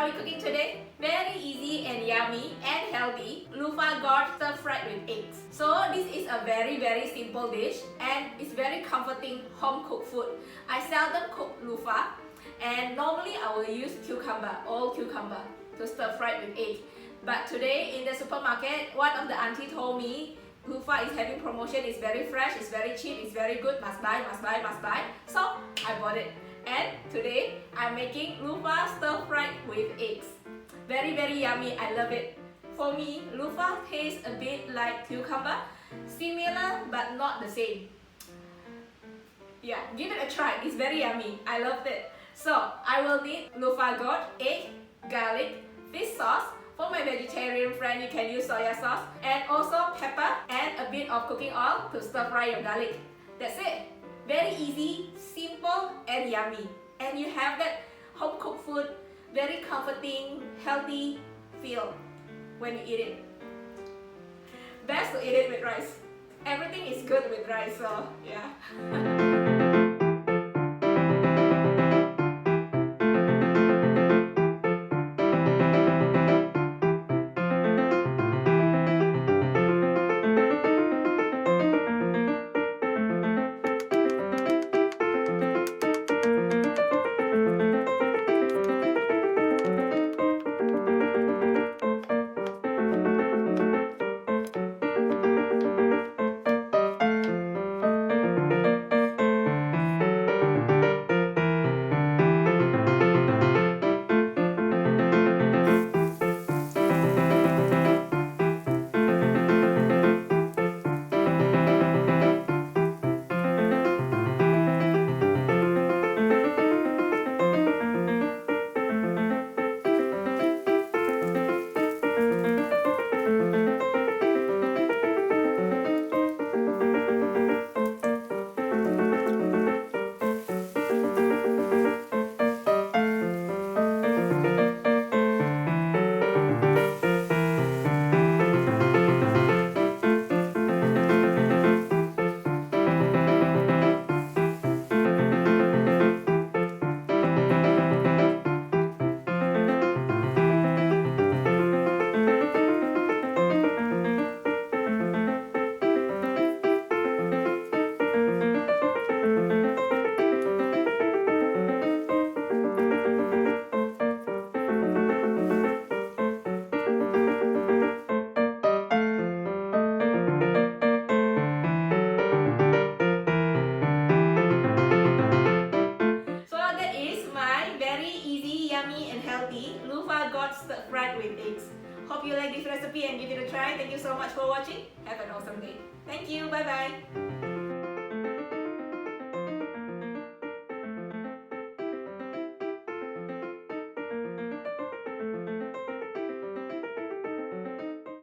are we cooking today? Very easy and yummy and healthy Luffa Gourd stir fried with eggs. So this is a very simple dish and it's very comforting home cooked food. I seldom cook Loofah and normally I will use cucumber, all cucumber, to stir fried with egg. But today in the supermarket, one of the auntie told me Loofah is having promotion, it's very fresh, it's very cheap, it's very good, must buy. So I bought it. And today I'm making Loofah stir fried with eggs. Very yummy, I love it. For me, Loofah tastes a bit like cucumber, similar but not the same. Yeah, give it a try, it's very yummy, I loved it. So I will need Luffa Gourd, egg, garlic, fish sauce. For my vegetarian friend, you can use soya sauce, and also pepper and a bit of cooking oil to stir fry your garlic. That's it. Very easy, simple and yummy. And you have that home cooked food, very comforting, healthy feel when you eat it. Best to eat it with rice. Everything is good with rice, so yeah. Luffa Gourd stir fried with eggs. Hope you like this recipe and give it a try. Thank you so much for watching. Have an awesome day. Thank you. Bye bye.